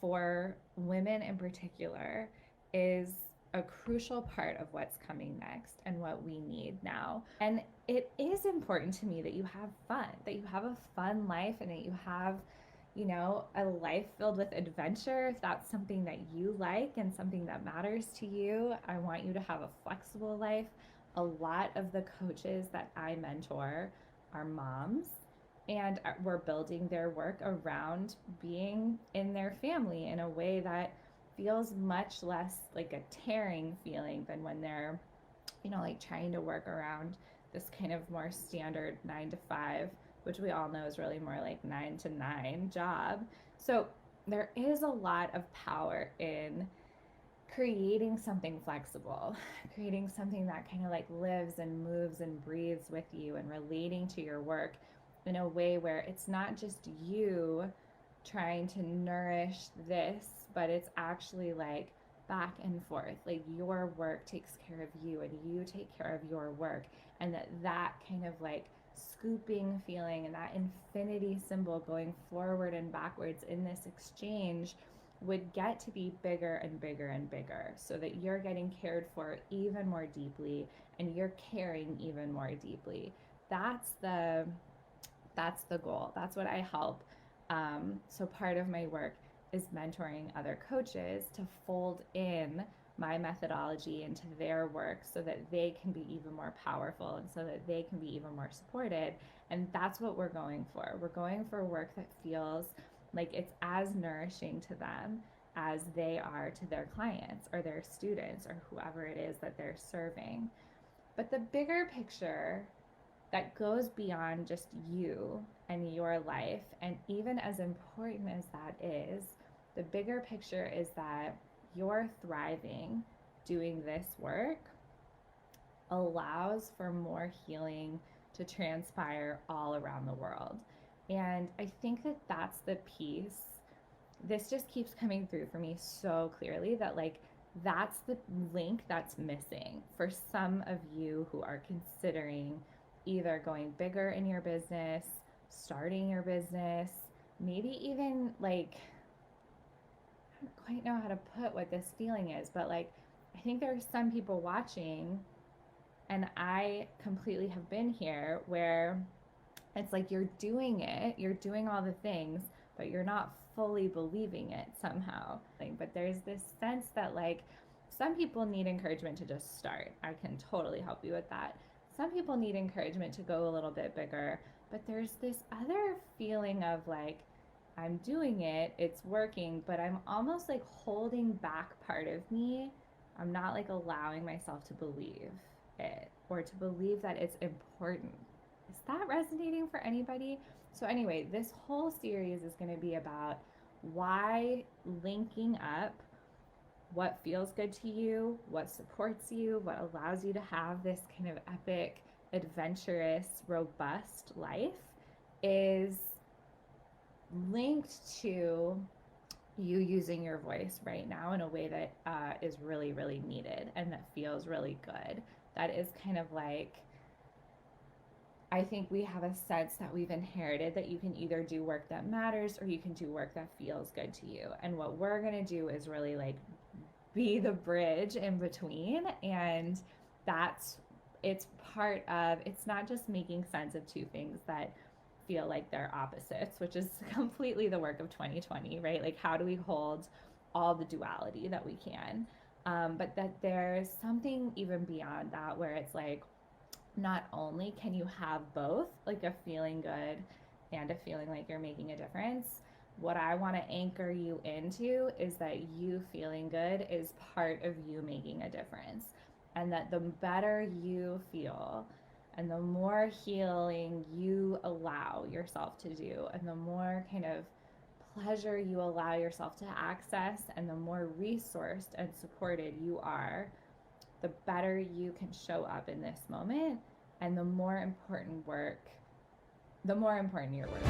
for women in particular is a crucial part of what's coming next and what we need now. And it is important to me that you have fun, that you have a fun life, and that you have, a life filled with adventure. If that's something that you like and something that matters to you, I want you to have a flexible life. A lot of the coaches that I mentor are moms, and we're building their work around being in their family in a way that feels much less like a tearing feeling than when they're, like trying to work around this kind of more standard 9 to 5, which we all know is really more like 9 to 9 job. So there is a lot of power in creating something flexible, creating something that kind of like lives and moves and breathes with you, and relating to your work in a way where it's not just you trying to nourish this, but it's actually like back and forth. Like your work takes care of you and you take care of your work, and that kind of like scooping feeling and that infinity symbol going forward and backwards in this exchange would get to be bigger and bigger and bigger, so that you're getting cared for even more deeply and you're caring even more deeply. That's the goal. That's what I help. So part of my work is mentoring other coaches to fold in my methodology into their work so that they can be even more powerful and so that they can be even more supported. And that's what we're going for. We're going for work that feels like it's as nourishing to them as they are to their clients or their students or whoever it is that they're serving. But the bigger picture that goes beyond just you and your life, and even as important as that is, the bigger picture is that you're thriving doing this work allows for more healing to transpire all around the world. And I think that that's the piece. This just keeps coming through for me so clearly, that like that's the link that's missing for some of you who are considering either going bigger in your business, starting your business, maybe even like, I don't quite know how to put what this feeling is, but like I think there are some people watching, and I completely have been here, where it's like you're doing it, you're doing all the things, but you're not fully believing it somehow. But there's this sense that like some people need encouragement to just start. I can totally help you with that. Some people need encouragement to go a little bit bigger, but there's this other feeling of like, I'm doing it, it's working, but I'm almost like holding back part of me. I'm not like allowing myself to believe it or to believe that it's important. Is that resonating for anybody? So anyway, this whole series is going to be about why linking up what feels good to you, what supports you, what allows you to have this kind of epic, adventurous, robust life is linked to you using your voice right now in a way that is really, really needed and that feels really good. That is kind of like, I think we have a sense that we've inherited that you can either do work that matters or you can do work that feels good to you. And what we're going to do is really like be the bridge in between. And it's part of, it's not just making sense of two things that feel like they're opposites, which is completely the work of 2020, right? Like how do we hold all the duality that we can? But that there's something even beyond that, where it's like, not only can you have both, like a feeling good and a feeling like you're making a difference, what I want to anchor you into is that you feeling good is part of you making a difference. And that the better you feel and the more healing you allow yourself to do, and the more kind of pleasure you allow yourself to access, and the more resourced and supported you are, the better you can show up in this moment, and the more important your work.